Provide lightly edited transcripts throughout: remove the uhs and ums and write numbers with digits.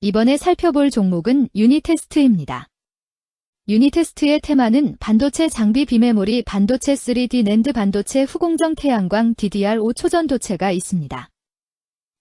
이번에 살펴볼 종목은 유니테스트입니다. 유니테스트의 테마는 반도체 장비 비메모리 반도체 3D 낸드 반도체 후공정 태양광 DDR5 초전도체가 있습니다.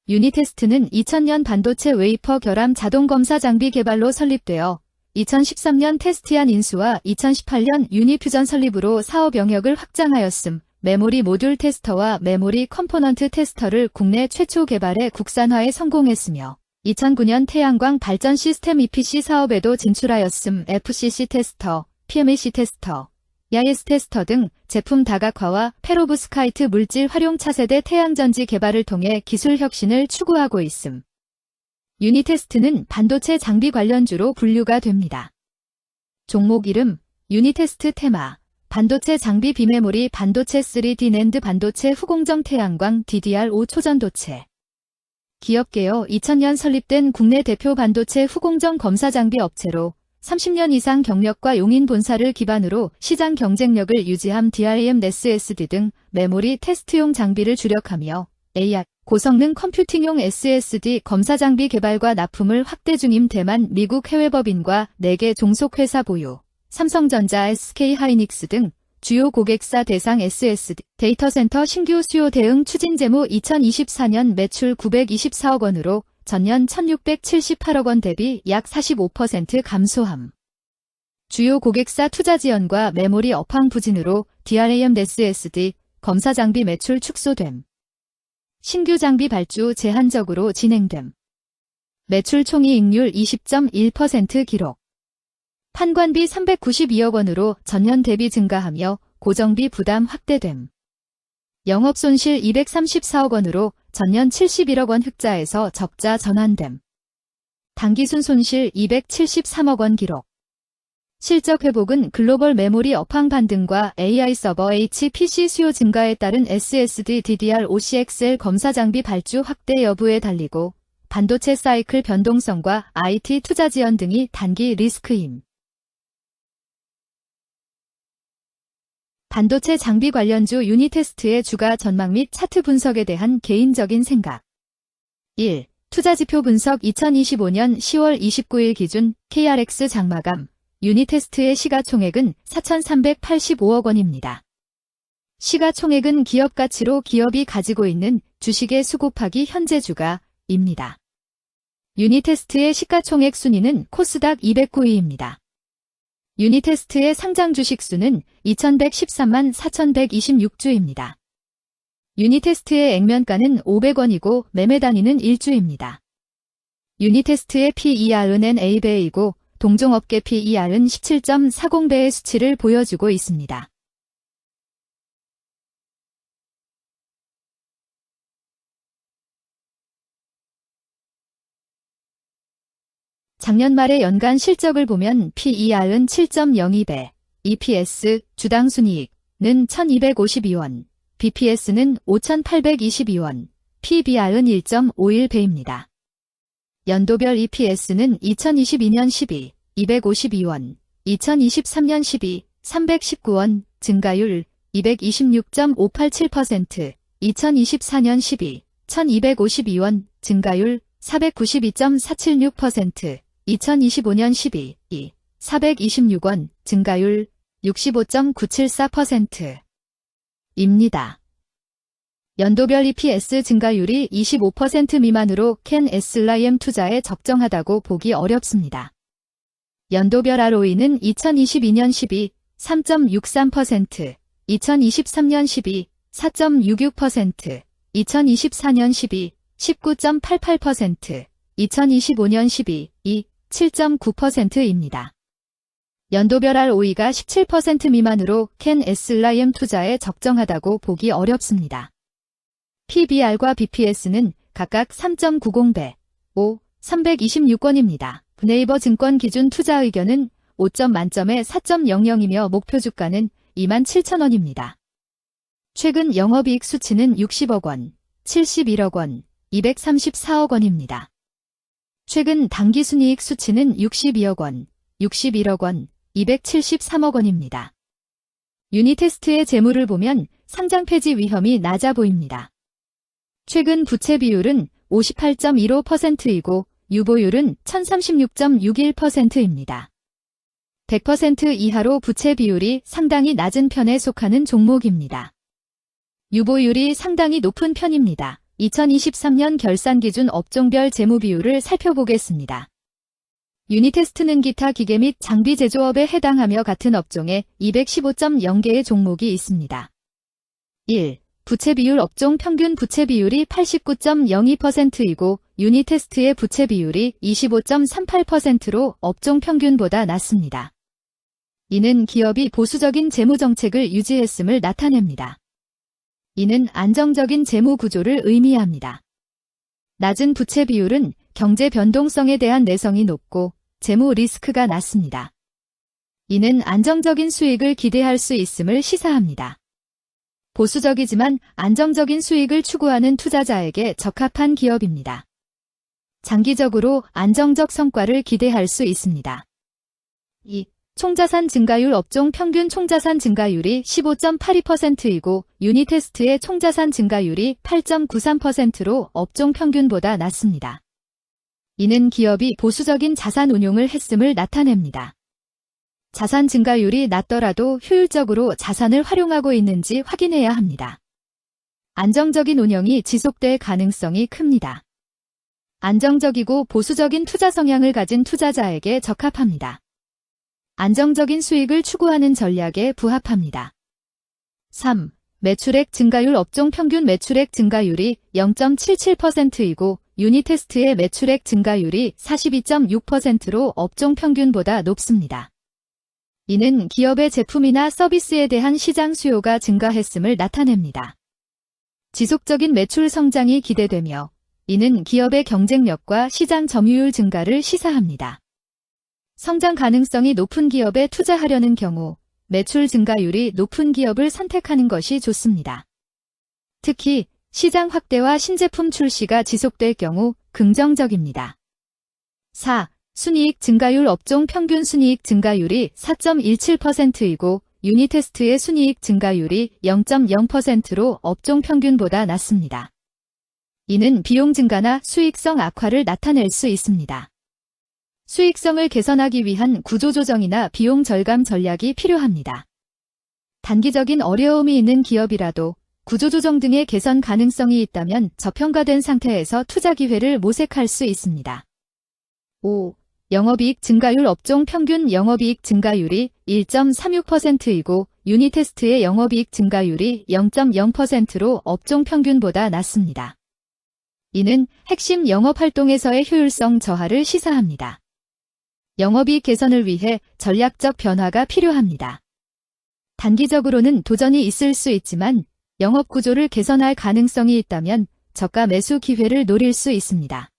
유니테스트는 2000년 반도체 웨이퍼 결함 자동 검사 장비 개발로 설립되어 2013년 테스티안 인수와 2018년 유니퓨전 설립으로 사업 영역을 확장하였음. 메모리 모듈 테스터와 메모리 컴포넌트 테스터를 국내 최초 개발해 국산화에 성공했으며 2009년 태양광 발전 시스템 EPC 사업에도 진출하였음. FCC 테스터, PMAC 테스터, 야이스 테스터 등 제품 다각화와 페로브스카이트 물질 활용 차세대 태양전지 개발을 통해 기술 혁신을 추구하고 있음. 유니테스트는 반도체 장비 관련주로 분류가 됩니다. 종목 이름, 유니테스트 테마, 반도체 장비 비메모리 반도체 3D 낸드 반도체 후공정 태양광 DDR5 초전도체. 기업계여 2000년 설립된 국내 대표 반도체 후공정 검사 장비 업체로 30년 이상 경력과 용인 본사를 기반으로 시장 경쟁력을 유지함. DRAM, SSD 등 메모리 테스트용 장비를 주력하며 AI, 고성능 컴퓨팅용 SSD 검사 장비 개발과 납품을 확대 중임. 대만, 미국 해외 법인과 4개 종속회사 보유, 삼성전자, SK하이닉스 등 주요 고객사 대상 SSD 데이터센터 신규 수요 대응 추진 재무 2024년 매출 924억 원으로 전년 1678억 원 대비 약 45% 감소함. 주요 고객사 투자 지연과 메모리 업황 부진으로 DRAM, SSD 검사 장비 매출 축소됨. 신규 장비 발주 제한적으로 진행됨. 매출 총이익률 20.1% 기록. 판관비 392억 원으로 전년 대비 증가하며 고정비 부담 확대됨. 영업손실 234억 원으로 전년 71억 원 흑자에서 적자 전환됨. 당기순 손실 273억 원 기록. 실적 회복은 글로벌 메모리 업황 반등과 AI 서버 HPC 수요 증가에 따른 SSD DDR5CXL 검사 장비 발주 확대 여부에 달리고 반도체 사이클 변동성과 IT 투자 지연 등이 단기 리스크임. 반도체 장비 관련주 유니테스트의 주가 전망 및 차트 분석에 대한 개인적인 생각. 1. 투자지표 분석 2025년 10월 29일 기준 KRX 장마감 유니테스트의 시가총액은 4,385억 원입니다. 시가총액은 기업가치로 기업이 가지고 있는 주식의 수 곱하기 현재 주가입니다. 유니테스트의 시가총액 순위는 코스닥 209위입니다. 유니테스트의 상장 주식 수는 2113만 4126주입니다. 유니테스트의 액면가는 500원이고 매매 단위는 1주입니다. 유니테스트의 PER은 NA배이고 동종업계 PER은 17.40배의 수치를 보여주고 있습니다. 작년 말의 연간 실적을 보면 PER은 7.02배, EPS, 주당 순이익은 1252원, BPS는 5822원, PBR은 1.51배입니다. 연도별 EPS는 2022년 12, 252원, 2023년 12, 319원, 증가율 226.587%, 2024년 12, 1252원, 증가율 492.476%, 2025년 12, 426원, 증가율 65.974%입니다. 연도별 EPS 증가율이 25% 미만으로 캔 SLIM 투자에 적정하다고 보기 어렵습니다. 연도별 ROE는 2022년 12, 3.63%, 2023년 12, 4.66%, 2024년 12, 19.88%, 2025년 12, 7.9%입니다. 연도별 ROE가 17% 미만으로 캔 SLIM 투자에 적정하다고 보기 어렵습니다. PBR과 BPS는 각각 3.90배, 326원입니다. 네이버 증권 기준 투자 의견은 5점 만점에 4.00이며 목표 주가는 27,000원입니다. 최근 영업이익 수치는 60억 원, 71억 원, 234억 원입니다. 최근 당기순이익 수치는 62억 원, 61억 원, 273억 원입니다. 유니테스트의 재물을 보면 상장 폐지 위험이 낮아 보입니다. 최근 부채 비율은 58.15%이고 유보율은 1036.61%입니다. 100% 이하로 부채 비율이 상당히 낮은 편에 속하는 종목입니다. 유보율이 상당히 높은 편입니다. 2023년 결산 기준 업종별 재무 비율을 살펴보겠습니다. 유니테스트는 기타 기계 및 장비 제조업에 해당하며 같은 업종에 215.0개의 종목이 있습니다. 1. 부채 비율 업종 평균 부채 비율이 89.02%이고 유니테스트의 부채 비율이 25.38%로 업종 평균보다 낮습니다. 이는 기업이 보수적인 재무 정책을 유지했음을 나타냅니다. 이는 안정적인 재무 구조를 의미합니다. 낮은 부채 비율은 경제 변동성에 대한 내성이 높고 재무 리스크가 낮습니다. 이는 안정적인 수익을 기대할 수 있음을 시사합니다. 보수적이지만 안정적인 수익을 추구하는 투자자에게 적합한 기업입니다. 장기적으로 안정적 성과를 기대할 수 있습니다. 2. 총자산 증가율 업종 평균 총자산 증가율이 15.82%이고 유니테스트의 총자산 증가율이 8.93%로 업종 평균보다 낮습니다. 이는 기업이 보수적인 자산 운용을 했음을 나타냅니다. 자산 증가율이 낮더라도 효율적으로 자산을 활용하고 있는지 확인해야 합니다. 안정적인 운영이 지속될 가능성이 큽니다. 안정적이고 보수적인 투자 성향을 가진 투자자에게 적합합니다. 안정적인 수익을 추구하는 전략에 부합합니다. 3. 매출액 증가율 업종 평균 매출액 증가율이 0.77%이고 유니테스트의 매출액 증가율이 42.6%로 업종 평균보다 높습니다. 이는 기업의 제품이나 서비스에 대한 시장 수요가 증가했음을 나타냅니다. 지속적인 매출 성장이 기대되며 이는 기업의 경쟁력과 시장 점유율 증가를 시사합니다. 성장 가능성이 높은 기업에 투자하려는 경우 매출 증가율이 높은 기업을 선택하는 것이 좋습니다. 특히 시장 확대와 신제품 출시가 지속될 경우 긍정적입니다. 4. 순이익 증가율 업종 평균 순이익 증가율이 4.17%이고 유니테스트의 순이익 증가율이 0.0%로 업종 평균보다 낮습니다. 이는 비용 증가나 수익성 악화를 나타낼 수 있습니다. 수익성을 개선하기 위한 구조조정이나 비용 절감 전략이 필요합니다. 단기적인 어려움이 있는 기업이라도 구조조정 등의 개선 가능성이 있다면 저평가된 상태에서 투자 기회를 모색할 수 있습니다. 5. 영업이익 증가율 업종 평균 영업이익 증가율이 1.36%이고 유니테스트의 영업이익 증가율이 0.0%로 업종 평균보다 낮습니다. 이는 핵심 영업활동에서의 효율성 저하를 시사합니다. 영업이익 개선을 위해 전략적 변화가 필요합니다. 단기적으로는 도전이 있을 수 있지만 영업 구조를 개선할 가능성이 있다면 저가 매수 기회를 노릴 수 있습니다.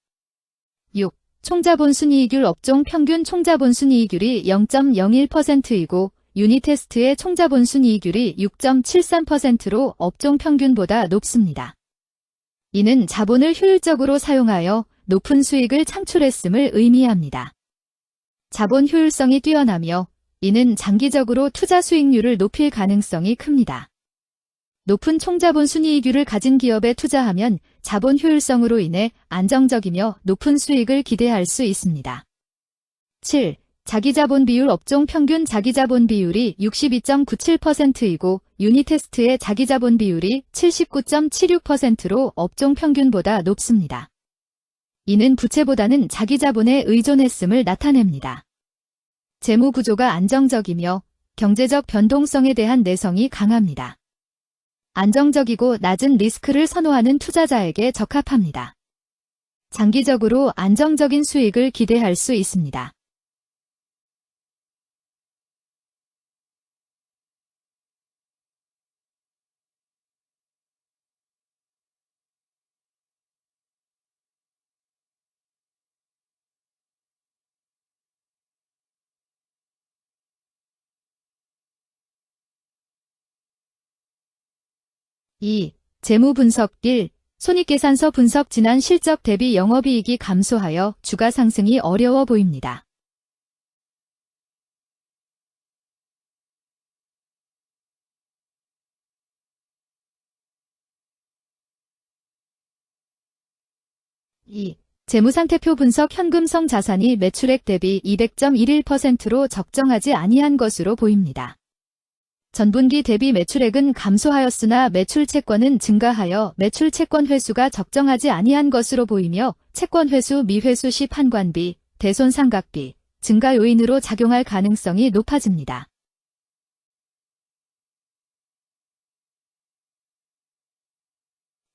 6. 총자본 순이익률 업종 평균 총자본 순이익률이 0.01%이고 유니테스트의 총자본 순이익률이 6.73%로 업종 평균보다 높습니다. 이는 자본을 효율적으로 사용하여 높은 수익을 창출했음을 의미합니다. 자본 효율성이 뛰어나며 이는 장기적으로 투자 수익률을 높일 가능성이 큽니다. 높은 총자본 순이익률을 가진 기업에 투자하면 자본 효율성으로 인해 안정적이며 높은 수익을 기대할 수 있습니다. 7. 자기자본 비율 업종 평균 자기자본 비율이 62.97%이고 유니테스트의 자기자본 비율이 79.76%로 업종 평균보다 높습니다. 이는 부채보다는 자기자본에 의존했음을 나타냅니다. 재무 구조가 안정적이며 경제적 변동성에 대한 내성이 강합니다. 안정적이고 낮은 리스크를 선호하는 투자자에게 적합합니다. 장기적으로 안정적인 수익을 기대할 수 있습니다. (2) 재무 분석 1. 손익계산서 분석 지난 실적 대비 영업이익이 감소하여 주가 상승이 어려워 보입니다. (2) 재무상태표 분석 현금성 자산이 매출액 대비 200.11%로 적정하지 아니한 것으로 보입니다. 전분기 대비 매출액은 감소하였으나 매출 채권은 증가하여 매출 채권 회수가 적정하지 아니한 것으로 보이며 채권 회수 미회수 시 판관비, 대손상각비, 증가 요인으로 작용할 가능성이 높아집니다.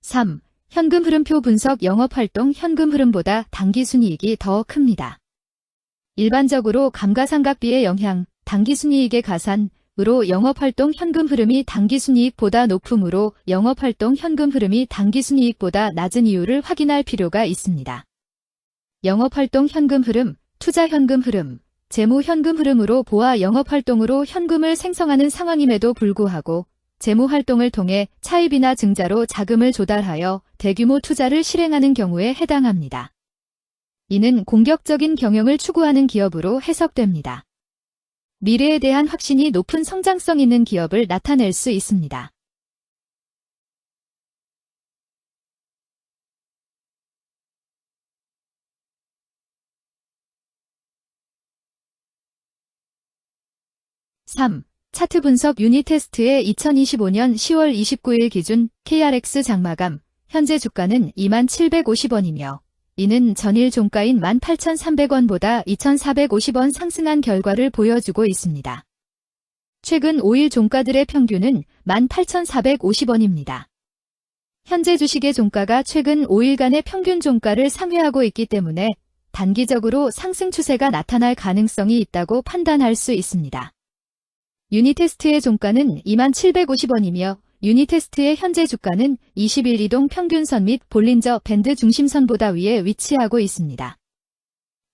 3. 현금 흐름표 분석 영업활동 현금 흐름보다 당기순이익이 더 큽니다. 일반적으로 감가상각비의 영향, 당기순이익의 가산으로 영업활동 현금 흐름이 당기순이익보다 높으므로 영업활동 현금 흐름이 당기순이익보다 낮은 이유를 확인할 필요가 있습니다. 영업활동 현금 흐름, 투자 현금 흐름, 재무 현금 흐름으로 보아 영업활동으로 현금을 생성하는 상황임에도 불구하고 재무활동을 통해 차입이나 증자로 자금을 조달하여 대규모 투자를 실행하는 경우에 해당합니다. 이는 공격적인 경영을 추구하는 기업으로 해석됩니다. 미래에 대한 확신이 높은 성장성 있는 기업을 나타낼 수 있습니다. (3) 차트 분석 유니테스트의 2025년 10월 29일 기준 KRX 장마감, 현재 주가는 2750원이며 이는 전일 종가인 18,300원보다 2,450원 상승한 결과를 보여주고 있습니다. 최근 5일 종가들의 평균은 18,450원입니다. 현재 주식의 종가가 최근 5일간의 평균 종가를 상회하고 있기 때문에 단기적으로 상승 추세가 나타날 가능성이 있다고 판단할 수 있습니다. 유니테스트의 종가는 2750원이며 유니테스트의 현재 주가는 20일 이동 평균선 및 볼린저 밴드 중심선보다 위에 위치하고 있습니다.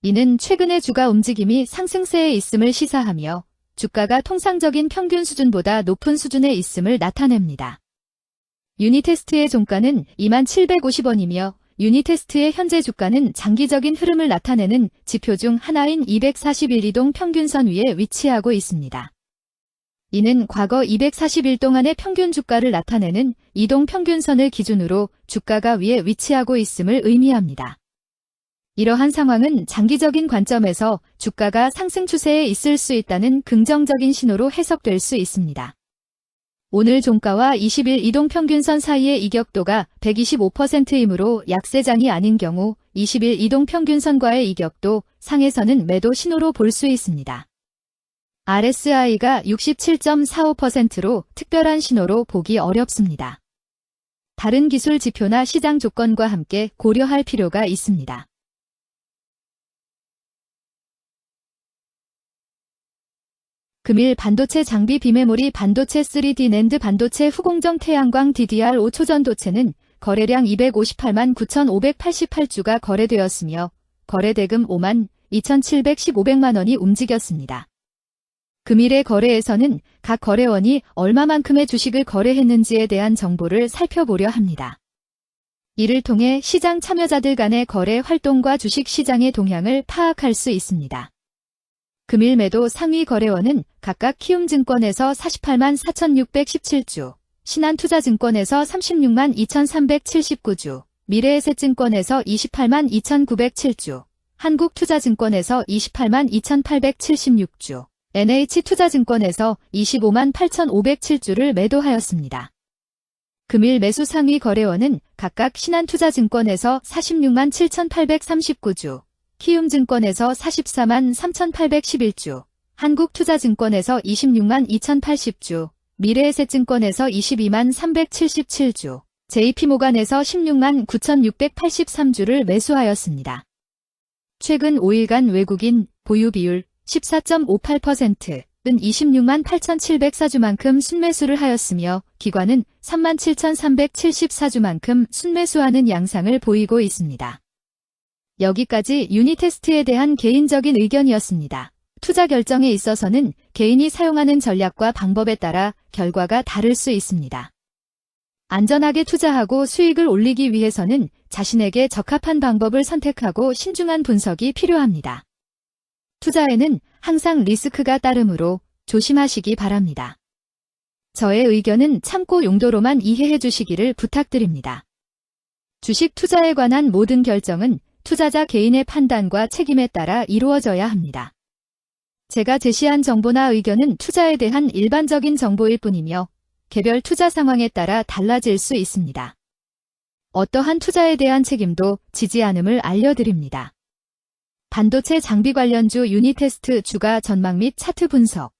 이는 최근의 주가 움직임이 상승세에 있음을 시사하며 주가가 통상적인 평균 수준보다 높은 수준에 있음을 나타냅니다. 유니테스트의 종가는 2750원이며 유니테스트의 현재 주가는 장기적인 흐름을 나타내는 지표 중 하나인 241 이동 평균선 위에 위치하고 있습니다. 이는 과거 240일 동안의 평균 주가를 나타내는 이동 평균선을 기준으로 주가가 위에 위치하고 있음을 의미합니다. 이러한 상황은 장기적인 관점에서 주가가 상승 추세에 있을 수 있다는 긍정적인 신호로 해석될 수 있습니다. 오늘 종가와 20일 이동 평균선 사이의 이격도가 125%이므로 약세장이 아닌 경우 20일 이동 평균선과의 이격도 상에서는 매도 신호로 볼 수 있습니다. RSI가 67.45%로 특별한 신호로 보기 어렵습니다. 다른 기술 지표나 시장 조건과 함께 고려할 필요가 있습니다. 금일 반도체 장비 비메모리 반도체 3D 낸드 반도체 후공정 태양광 DDR5 초전도체는 거래량 258만 9,588주가 거래되었으며 거래대금 5만 2,715백만 원이 움직였습니다. 금일의 거래에서는 각 거래원이 얼마만큼의 주식을 거래했는지에 대한 정보를 살펴보려 합니다. 이를 통해 시장 참여자들 간의 거래 활동과 주식 시장의 동향을 파악할 수 있습니다. 금일 매도 상위 거래원은 각각 키움증권에서 48만 4,617주, 신한투자증권에서 36만 2,379주, 미래에셋증권에서 28만 2,907주, 한국투자증권에서 28만 2,876주, NH투자증권에서 25만 8,507주를 매도하였습니다. 금일 매수 상위 거래원은 각각 신한투자증권에서 46만 7,839주, 키움증권에서 44만 3,811주, 한국투자증권에서 26만 2,080주, 미래에셋증권에서 22만 377주, JP모간에서 16만 9,683주를 매수하였습니다. 최근 5일간 외국인 보유 비율 14.58%는 26만 8,704주만큼 순매수를 하였으며 기관은 3만 7,374주만큼 순매수하는 양상을 보이고 있습니다. 여기까지 유니테스트에 대한 개인적인 의견이었습니다. 투자 결정에 있어서는 개인이 사용하는 전략과 방법에 따라 결과가 다를 수 있습니다. 안전하게 투자하고 수익을 올리기 위해서는 자신에게 적합한 방법을 선택하고 신중한 분석이 필요합니다. 투자에는 항상 리스크가 따르므로 조심하시기 바랍니다. 저의 의견은 참고 용도로만 이해해 주시기를 부탁드립니다. 주식 투자에 관한 모든 결정은 투자자 개인의 판단과 책임에 따라 이루어져야 합니다. 제가 제시한 정보나 의견은 투자에 대한 일반적인 정보일 뿐이며 개별 투자 상황에 따라 달라질 수 있습니다. 어떠한 투자에 대한 책임도 지지 않음을 알려드립니다. 반도체 장비 관련주 유니테스트 주가 전망 및 차트 분석.